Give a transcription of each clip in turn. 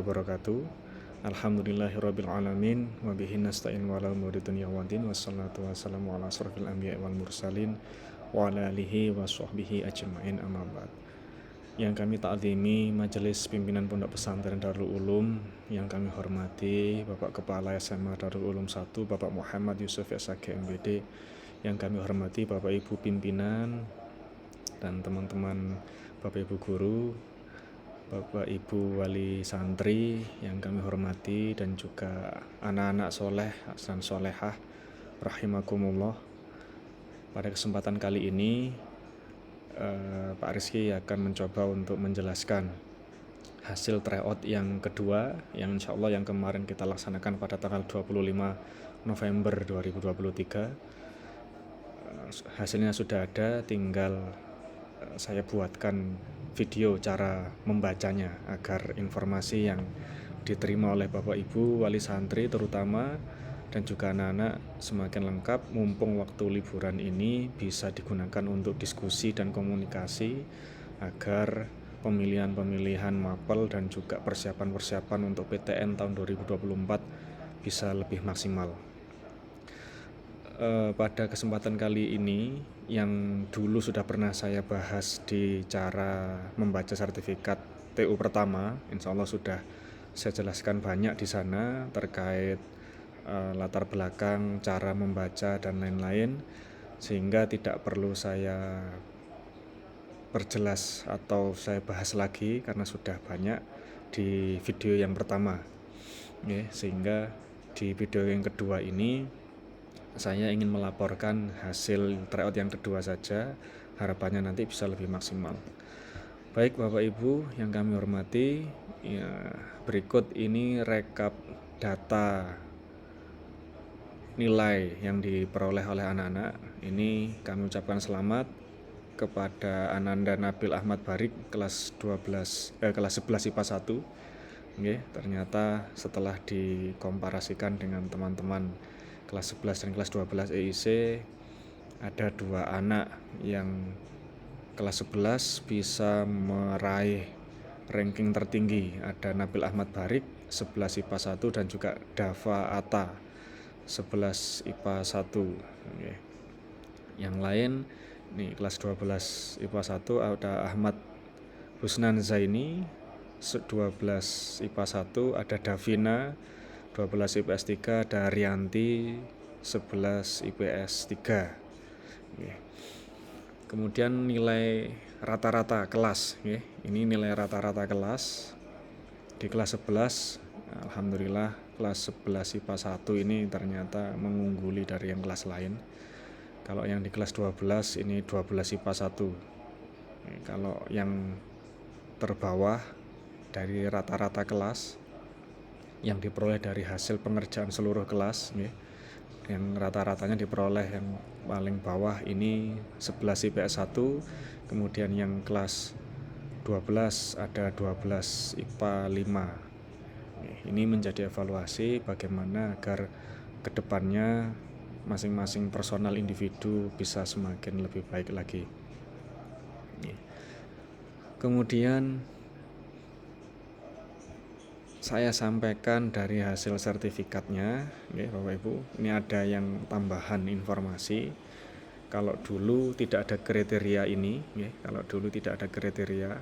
wabarakatuh. Alhamdulillahirabbil alamin wa bihi nasta'in wa ala umuri dunya waddin wassalatu wassalamu ala asrofil anbiya'i wal mursalin wa ala alihi wa sahbihi ajma'in amma ba'd. Yang kami ta'zimi Majelis Pimpinan Pondok Pesantren Darul Ulum, yang kami hormati Bapak Kepala SMA Darul Ulum 1 Bapak Muhammad Yusuf SAG MBD, yang kami hormati Bapak Ibu pimpinan dan teman-teman Bapak Ibu guru, Bapak Ibu wali santri yang kami hormati, dan juga anak-anak soleh dan solehah rahimakumullah. Pada kesempatan kali ini Pak Rizky akan mencoba untuk menjelaskan hasil tryout yang kedua, yang insya Allah yang kemarin kita laksanakan pada tanggal 25 November 2023. Hasilnya sudah ada, tinggal saya buatkan video cara membacanya agar informasi yang diterima oleh Bapak Ibu wali santri terutama dan juga anak-anak semakin lengkap, mumpung waktu liburan ini bisa digunakan untuk diskusi dan komunikasi agar pemilihan-pemilihan mapel dan juga persiapan-persiapan untuk PTN tahun 2024 bisa lebih maksimal. Pada kesempatan kali ini, yang dulu sudah pernah saya bahas di cara membaca sertifikat TU pertama, insya Allah sudah saya jelaskan banyak di sana terkait latar belakang, cara membaca dan lain-lain, sehingga tidak perlu saya perjelas atau saya bahas lagi karena sudah banyak di video yang pertama. Sehingga di video yang kedua ini saya ingin melaporkan hasil tryout yang kedua saja, harapannya nanti bisa lebih maksimal. Baik Bapak Ibu yang kami hormati, berikut ini rekap data nilai yang diperoleh oleh anak-anak. Ini kami ucapkan selamat kepada Ananda Nabil Ahmad Barik kelas 11 IPA 1. Ternyata setelah dikomparasikan dengan teman-teman kelas 11 dan kelas 12 EIC, ada dua anak yang kelas 11 bisa meraih ranking tertinggi. Ada Nabil Ahmad Barik 11 IPA 1 dan juga Dava Atta 11 IPA 1. Yang lain nih kelas 12 IPA 1 ada Ahmad Husnan Zaini 12 IPA 1, ada Davina 12 IPS 3, ada Rianti 11 IPS 3. Kemudian nilai rata-rata kelas, ini nilai rata-rata kelas di kelas 11. Alhamdulillah kelas 11 IPA 1 ini ternyata mengungguli dari yang kelas lain. Kalau yang di kelas 12 ini 12 IPA 1. Kalau yang terbawah dari rata-rata kelas yang diperoleh dari hasil pengerjaan seluruh kelas, yang rata-ratanya diperoleh yang paling bawah ini 11 IPS 1, kemudian yang kelas 12 ada 12 IPA 5. Ini menjadi evaluasi bagaimana agar kedepannya masing-masing personal individu bisa semakin lebih baik lagi. Kemudian saya sampaikan dari hasil sertifikatnya, Bapak Ibu. Ini ada yang tambahan informasi. Kalau dulu tidak ada kriteria ini, kalau dulu tidak ada kriteria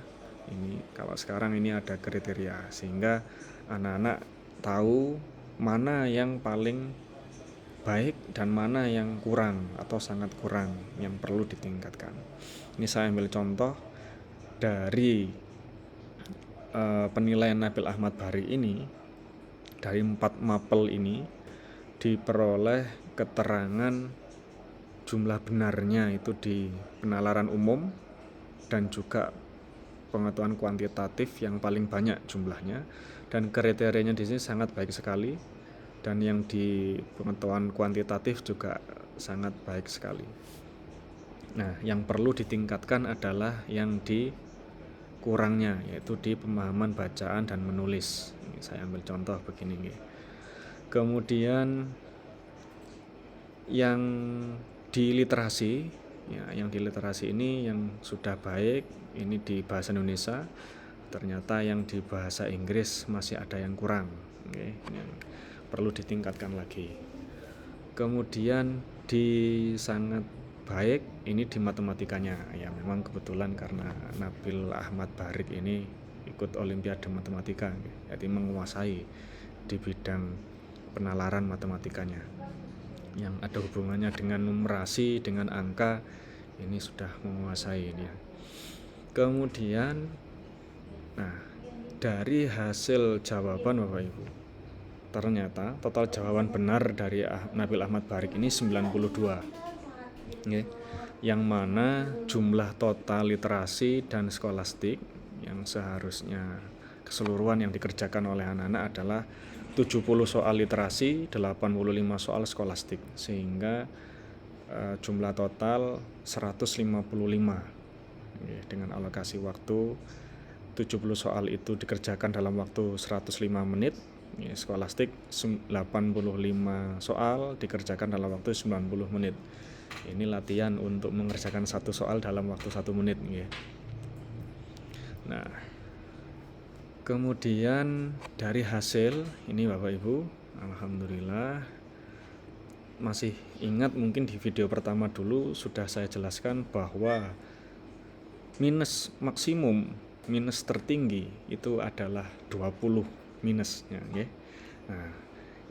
ini, kalau sekarang ini ada kriteria, sehingga anak-anak tahu mana yang paling baik dan mana yang kurang atau sangat kurang yang perlu ditingkatkan. Ini saya ambil contoh dari penilaian Nabil Ahmad Barik ini. Dari 4 mapel ini diperoleh keterangan jumlah benarnya itu di penalaran umum dan juga pengetahuan kuantitatif yang paling banyak jumlahnya, dan kriterianya di sini sangat baik sekali, dan yang di pengetahuan kuantitatif juga sangat baik sekali. Nah, yang perlu ditingkatkan adalah yang di kurangnya, yaitu di pemahaman bacaan dan menulis. Ini saya ambil contoh begini. Kemudian yang di literasi, yang di literasi ini yang sudah baik, ini di bahasa Indonesia ternyata yang di bahasa Inggris masih ada yang kurang, okay, yang perlu ditingkatkan lagi. Kemudian di sangat baik ini di matematikanya, ya memang kebetulan karena Nabil Ahmad Barik ini ikut Olimpiade Matematika, jadi menguasai di bidang penalaran matematikanya yang ada hubungannya dengan numerasi, dengan angka, ini sudah menguasai ini ya. Kemudian nah, dari hasil jawaban Bapak Ibu, ternyata total jawaban benar dari Nabil Ahmad Barik ini 92, okay. Yang mana jumlah total literasi dan skolastik yang seharusnya keseluruhan yang dikerjakan oleh anak-anak adalah 70 soal literasi, 85 soal skolastik, sehingga jumlah total 155, okay, dengan alokasi waktu 70 soal itu dikerjakan dalam waktu 105 menit, ya, skolastik 85 soal dikerjakan dalam waktu 90 menit. Ini latihan untuk mengerjakan satu soal dalam waktu 1 menit, ya. Nah, kemudian dari hasil ini Bapak Ibu, alhamdulillah masih ingat, mungkin di video pertama dulu sudah saya jelaskan bahwa minus maksimum, minus tertinggi itu adalah 20 minusnya, ya. Nah,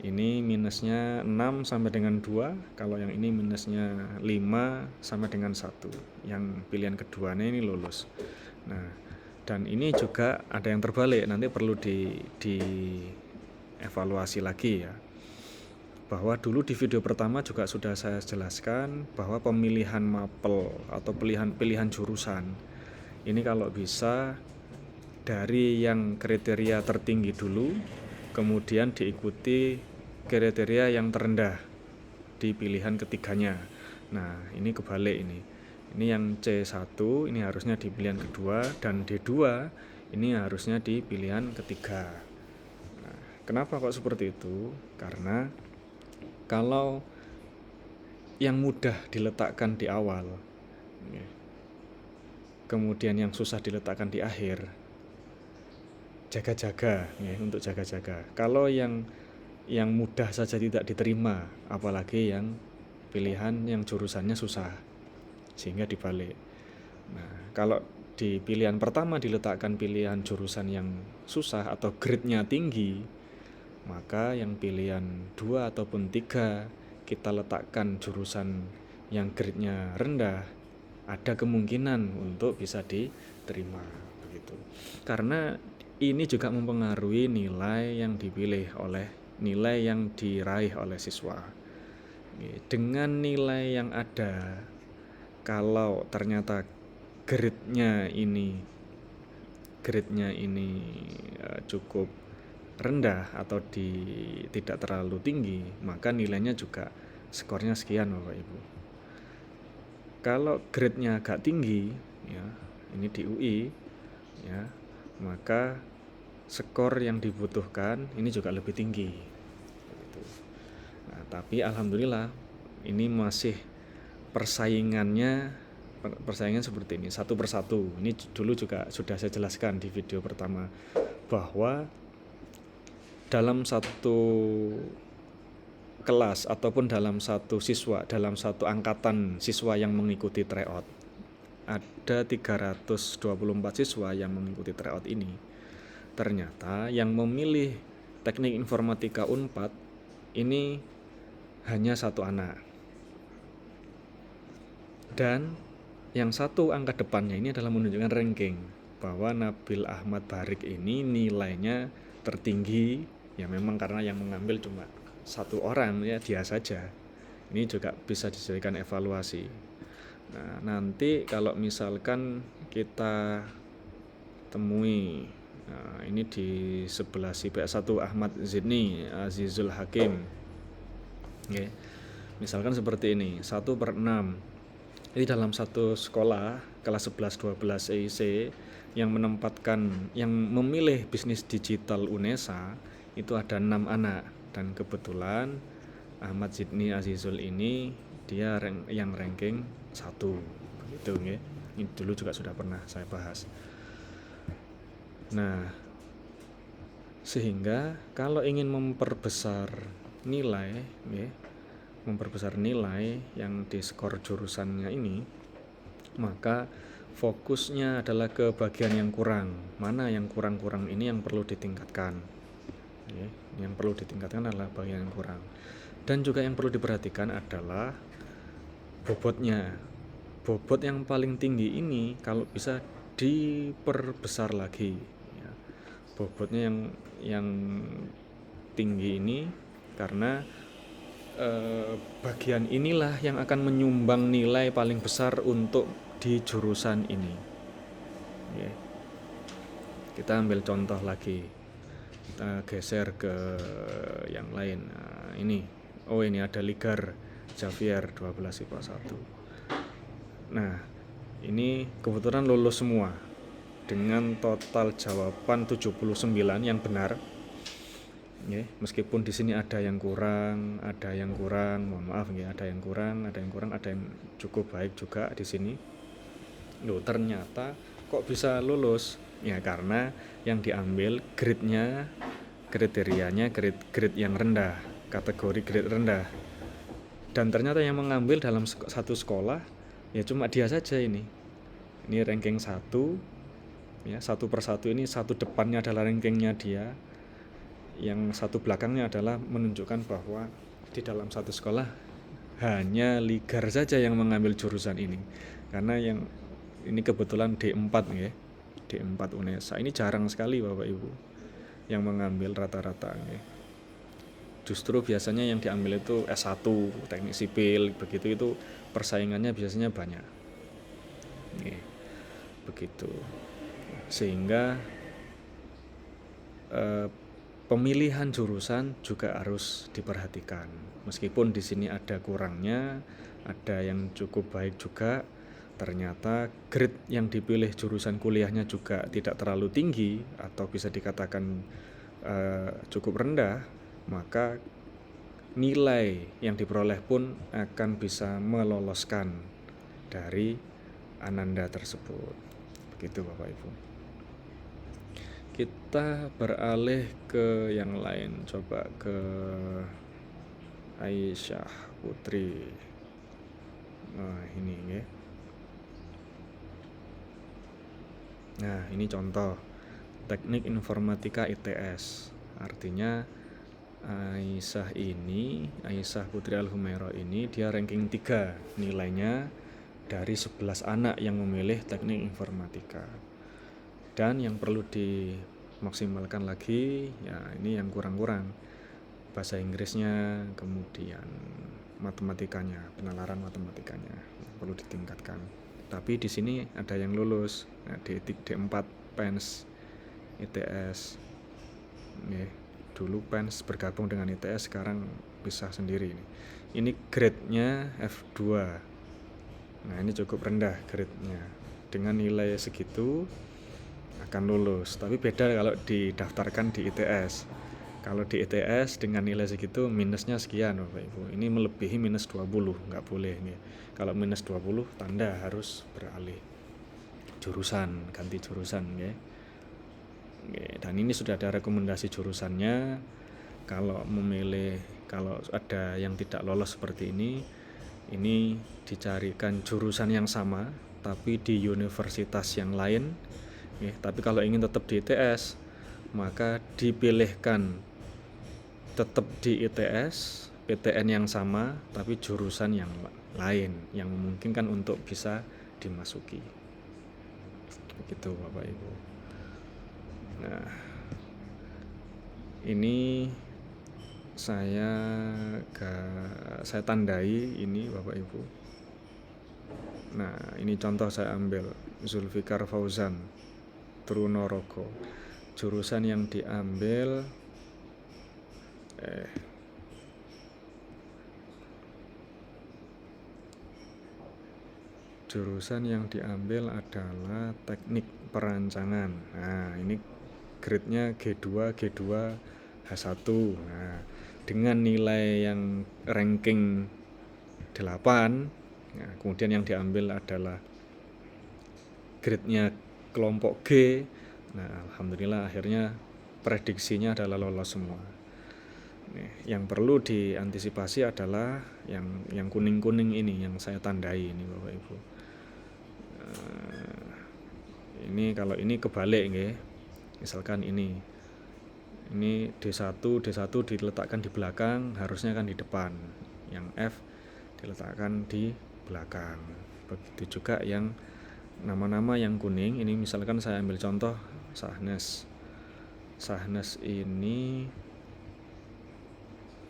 ini minusnya 6 sampai dengan 2, kalau yang ini minusnya 5 sampai dengan 1. Yang pilihan keduanya ini lulus. Nah, dan ini juga ada yang terbalik, nanti perlu dievaluasi lagi ya. Bahwa dulu di video pertama juga sudah saya jelaskan bahwa pemilihan mapel atau pilihan jurusan ini kalau bisa dari yang kriteria tertinggi dulu, kemudian diikuti kriteria yang terendah di pilihan ketiganya. Nah, ini kebalik ini. Ini yang C1 ini harusnya di pilihan kedua, dan D2 ini harusnya di pilihan ketiga. Nah, kenapa kok seperti itu? Karena kalau yang mudah diletakkan di awal, kemudian yang susah diletakkan di akhir, jaga-jaga ya, untuk jaga-jaga. Kalau yang mudah saja tidak diterima, apalagi yang pilihan yang jurusannya susah, sehingga dibalik. Nah, kalau di pilihan pertama diletakkan pilihan jurusan yang susah atau grade-nya tinggi, maka yang pilihan 2 ataupun 3 kita letakkan jurusan yang grade-nya rendah, ada kemungkinan untuk bisa diterima begitu. Karena ini juga mempengaruhi nilai yang dipilih nilai yang diraih oleh siswa. Dengan nilai yang ada, kalau ternyata grade-nya ini cukup rendah atau tidak terlalu tinggi, maka nilainya juga skornya sekian Bapak Ibu. Kalau grade-nya agak tinggi ya, ini di UI ya, maka skor yang dibutuhkan ini juga lebih tinggi. Nah, tapi alhamdulillah ini masih persaingan seperti ini, satu persatu. Ini dulu juga sudah saya jelaskan di video pertama bahwa dalam satu kelas ataupun dalam satu siswa, dalam satu angkatan siswa yang mengikuti tryout, ada 324 siswa yang mengikuti tryout ini. Ternyata yang memilih teknik informatika Unpad ini hanya 1 anak. Dan yang satu angka depannya ini adalah menunjukkan ranking bahwa Nabil Ahmad Barik ini nilainya tertinggi, ya memang karena yang mengambil cuma 1 orang ya, dia saja. Ini juga bisa dijadikan evaluasi. Nah, nanti kalau misalkan kita temui, nah, ini di sebelah si PS1 Ahmad Zidni Azizul Hakim, okay. Misalkan seperti ini, 1/6. Jadi dalam satu sekolah kelas 11-12 EIC yang memilih bisnis digital UNESA itu ada 6 anak, dan kebetulan Ahmad Zidni Azizul ini dia yang ranking 1 begitu ya. Ini dulu juga sudah pernah saya bahas. Nah, sehingga kalau ingin memperbesar nilai, ya, memperbesar nilai yang di skor jurusannya ini, maka fokusnya adalah ke bagian yang kurang. Mana yang kurang-kurang ini yang perlu ditingkatkan. Ya, yang perlu ditingkatkan adalah bagian yang kurang. Dan juga yang perlu diperhatikan adalah bobotnya. Bobot yang paling tinggi ini kalau bisa diperbesar lagi. Ya, bobotnya yang tinggi ini karena bagian inilah yang akan menyumbang nilai paling besar untuk di jurusan ini. Ya. Kita ambil contoh lagi, kita geser ke yang lain. Nah, ini ada Ligar Xavier 12 IPA 1. Nah, ini kebetulan lulus semua dengan total jawaban 79 yang benar. Ya, meskipun di sini ada yang kurang, mohon maaf ya, ada yang kurang, ada yang cukup baik juga di sini. Loh, ternyata kok bisa lulus? Ya karena yang diambil kriterianya grade yang rendah, kategori grade rendah. Dan ternyata yang mengambil dalam satu sekolah ya cuma dia saja ini. Ini ranking 1. Ya, satu persatu ini, satu depannya adalah rankingnya dia. Yang satu belakangnya adalah menunjukkan bahwa di dalam satu sekolah hanya Ligar saja yang mengambil jurusan ini. Karena yang ini kebetulan D4 ya. D4 UNESA. Ini jarang sekali Bapak Ibu yang mengambil rata-rata ya. Justru biasanya yang diambil itu S1, teknik sipil, begitu itu persaingannya biasanya banyak. Ya, begitu. Sehingga pemilihan jurusan juga harus diperhatikan. Meskipun di sini ada kurangnya, ada yang cukup baik juga, ternyata grade yang dipilih jurusan kuliahnya juga tidak terlalu tinggi atau bisa dikatakan cukup rendah, maka nilai yang diperoleh pun akan bisa meloloskan dari ananda tersebut. Begitu Bapak Ibu. Kita beralih ke yang lain, coba ke Aisyah Putri. Nah ini ya. Nah ini contoh teknik informatika ITS. Artinya Aisyah Putri Al-Humairah ini dia ranking 3 nilainya dari 11 anak yang memilih teknik informatika. Dan yang perlu dimaksimalkan lagi ya ini yang kurang-kurang, bahasa Inggrisnya, kemudian matematikanya, penalaran matematikanya perlu ditingkatkan. Tapi di sini ada yang lulus, nah, D4 PENS ITS. Dulu PENS bergabung dengan ITS, sekarang pisah sendiri. Ini grade-nya F2. Nah ini cukup rendah grade-nya. Dengan nilai segitu akan lulus, tapi beda kalau didaftarkan di ITS. Kalau di ITS dengan nilai segitu minusnya sekian Bapak Ibu. Ini melebihi minus 20, nggak boleh nih. Kalau minus 20 tanda harus beralih jurusan, ganti jurusan ya. Dan ini sudah ada rekomendasi jurusannya. Kalau ada yang tidak lolos seperti ini dicarikan jurusan yang sama tapi di universitas yang lain. Tapi kalau ingin tetap di ITS, maka dipilihkan tetap di ITS, PTN yang sama, tapi jurusan yang lain yang memungkinkan untuk bisa dimasuki. Begitu Bapak Ibu. Nah, ini saya tandai ini Bapak Ibu. Nah, ini contoh saya ambil Zulfikar Fauzan Trunorogo. Jurusan yang diambil adalah teknik perancangan. Nah, ini grade-nya G2 H1. Nah, dengan nilai yang ranking 8, nah, kemudian yang diambil adalah grade-nya kelompok G Nah, alhamdulillah akhirnya prediksinya adalah lolos semua. Nih, yang perlu diantisipasi adalah yang kuning-kuning ini yang saya tandai ini Bapak Ibu. Ini kalau ini kebalik nggih. Misalkan ini D1 diletakkan di belakang, harusnya kan di depan. Yang F diletakkan di belakang. Begitu juga yang nama-nama yang kuning, ini misalkan saya ambil contoh Sahnes. Sahnes ini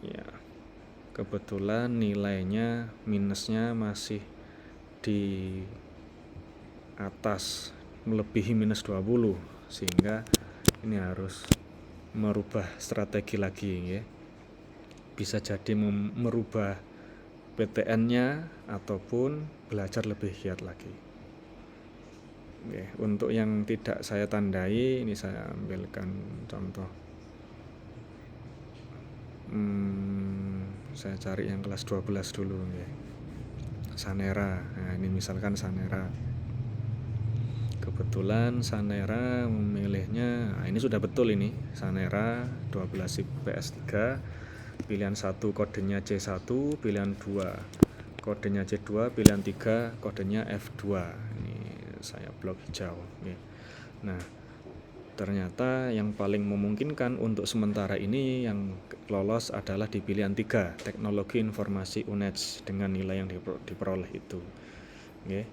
ya kebetulan nilainya minusnya masih di atas, melebihi minus 20, sehingga ini harus merubah strategi lagi ya. Bisa jadi merubah PTN-nya ataupun belajar lebih giat lagi. Oke, untuk yang tidak saya tandai, ini saya ambilkan contoh. Saya cari yang kelas 12 dulu ya. Sanera. Nah, ini misalkan Sanera. Kebetulan Sanera memilihnya, nah ini sudah betul ini. Sanera 12 IPS 3, pilihan 1 kodenya C1, pilihan 2 kodenya C2, pilihan 3 kodenya F2. Ini saya blok hijau ya. Nah, ternyata yang paling memungkinkan untuk sementara ini yang lolos adalah di pilihan 3, Teknologi Informasi UNED dengan nilai yang diperoleh itu. Oke.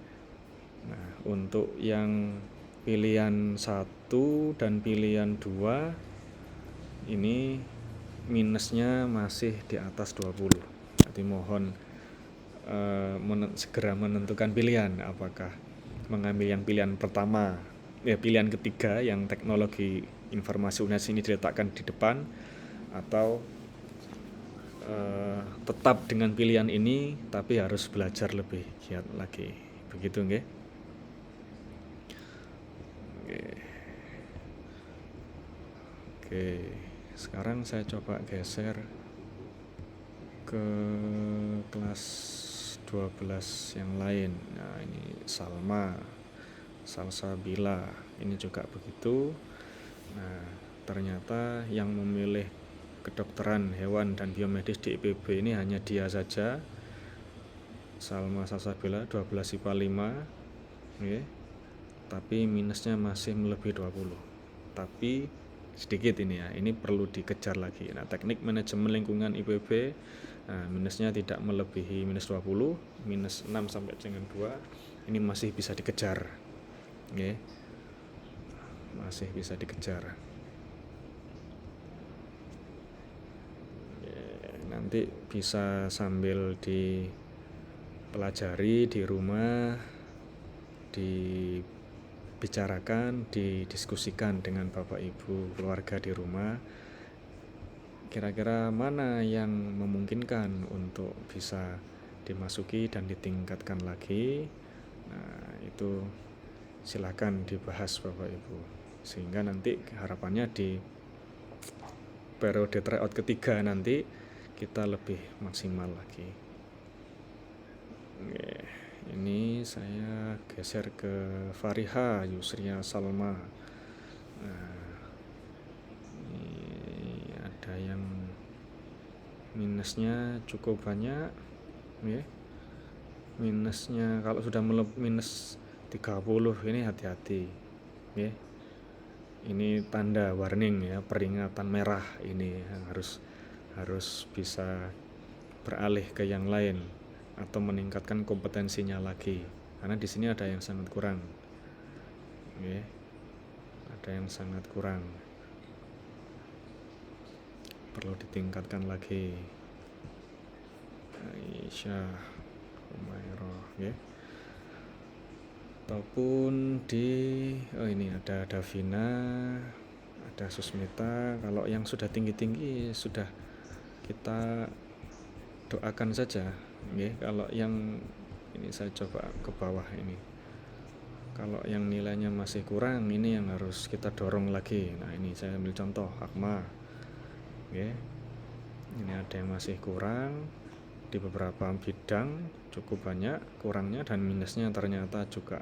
Nah, untuk yang pilihan 1 dan pilihan 2 ini minusnya masih di atas 20. Jadi mohon segera menentukan pilihan, apakah mengambil yang pilihan pertama, pilihan ketiga yang Teknologi Informasi UNED ini diletakkan di depan, atau tetap dengan pilihan ini tapi harus belajar lebih giat lagi. Begitu nggih? Oke, sekarang saya coba geser ke kelas 12 yang lain. Nah, ini Salsabila, ini juga begitu. Nah, ternyata yang memilih kedokteran hewan dan biomedis di IPB ini hanya dia saja, Salsabila 12 IPA 5, okay. Tapi minusnya masih melebihi 20. Tapi sedikit ini ya, ini perlu dikejar lagi. Nah, teknik manajemen lingkungan IPB, nah, minusnya tidak melebihi minus 20, minus 6 sampai dengan 2, ini masih bisa dikejar. Oke. Masih bisa dikejar. Nanti bisa sambil dipelajari di rumah, dibicarakan, didiskusikan dengan Bapak Ibu keluarga di rumah, kira-kira mana yang memungkinkan untuk bisa dimasuki dan ditingkatkan lagi. Nah, itu silakan dibahas Bapak Ibu, sehingga nanti harapannya di periode tryout ketiga nanti kita lebih maksimal lagi. Ini saya geser ke Fariha Yusria Salma. Nah, ini ada yang minusnya cukup banyak ya. Minusnya kalau sudah minus 30 ini hati-hati ya. Ini tanda warning ya, peringatan merah ini, harus bisa beralih ke yang lain atau meningkatkan kompetensinya lagi, karena di sini ada yang sangat kurang ya. Ada yang sangat kurang, perlu ditingkatkan lagi. Aisyah Umairah ya. Ataupun ini ada Davina, ada Susmita. Kalau yang sudah tinggi-tinggi sudah kita doakan saja ya. Kalau yang ini saya coba ke bawah ini, kalau yang nilainya masih kurang, ini yang harus kita dorong lagi. Nah, ini saya ambil contoh Akma ya. Ini ada yang masih kurang di beberapa bidang, cukup banyak kurangnya, dan minusnya ternyata juga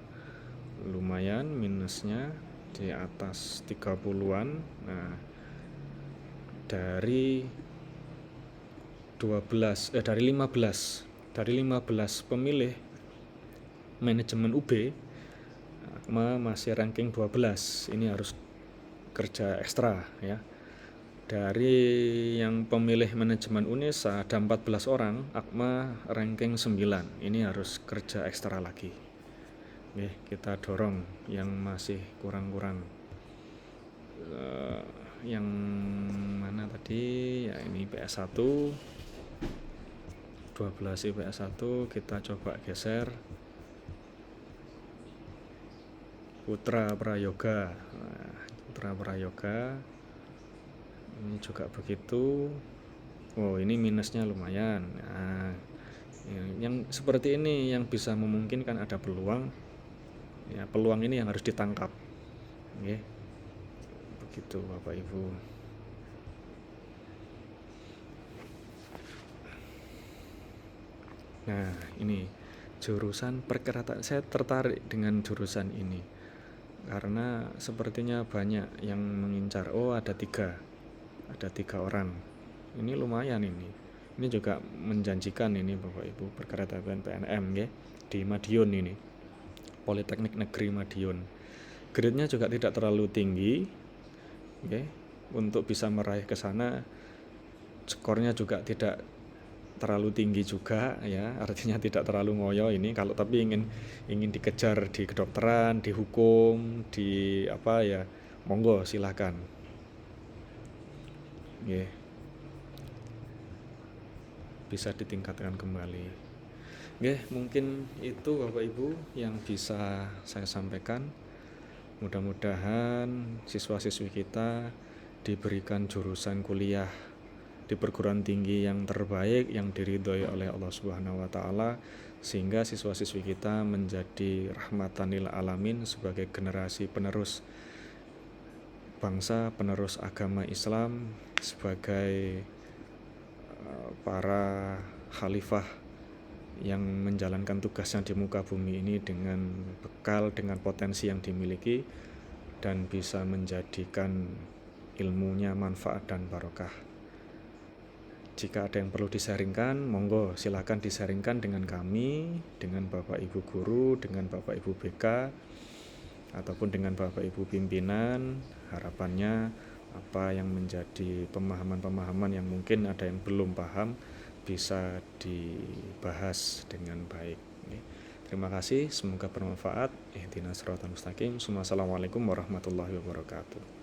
lumayan minusnya. di atas 30-an. Nah, dari 15 pemilih manajemen UB, Akma masih ranking 12. Ini harus kerja ekstra ya. Dari yang pemilih manajemen UNESA ada 14 orang, Akma ranking 9. Ini harus kerja ekstra lagi. Oke, kita dorong yang masih kurang-kurang. Yang mana tadi? Ya ini IPS 1. 12 IPS 1 kita coba geser Putra Prayoga. Nah, Putra Prayoga ini juga begitu. Oh, ini minusnya lumayan. Nah, yang seperti ini yang bisa memungkinkan ada peluang. Ya, peluang ini yang harus ditangkap. Oke. Begitu Bapak Ibu. Nah, ini jurusan perkereta. Saya tertarik dengan jurusan ini karena sepertinya banyak yang mengincar. Oh, ada tiga orang. Ini lumayan ini. Ini juga menjanjikan ini Bapak Ibu, perkeretaapian PNM ya, di Madiun ini. Politeknik Negeri Madiun. Grade-nya juga tidak terlalu tinggi. Oke. Untuk bisa meraih ke sana, skornya juga tidak terlalu tinggi juga ya, artinya tidak terlalu ngoyo ini. Kalau tapi ingin dikejar di kedokteran, di hukum, di apa ya, monggo silakan. Yeah. Bisa ditingkatkan kembali. Mungkin itu Bapak Ibu yang bisa saya sampaikan. Mudah-mudahan siswa-siswi kita diberikan jurusan kuliah di perguruan tinggi yang terbaik, yang diridhoi oleh Allah Subhanahu wa taala, sehingga siswa-siswi kita menjadi rahmatan lil alamin sebagai generasi penerus bangsa, penerus agama Islam, sebagai para khalifah yang menjalankan tugasnya di muka bumi ini dengan bekal, dengan potensi yang dimiliki, dan bisa menjadikan ilmunya manfaat dan barokah. Jika ada yang perlu disaringkan, monggo silakan disaringkan dengan kami, dengan Bapak Ibu Guru, dengan Bapak Ibu BK, ataupun dengan Bapak Ibu Pimpinan. Harapannya apa yang menjadi pemahaman-pemahaman yang mungkin ada yang belum paham bisa dibahas dengan baik. Terima kasih, semoga bermanfaat. Ihdinas siratal mustaqim. Assalamualaikum warahmatullahi wabarakatuh.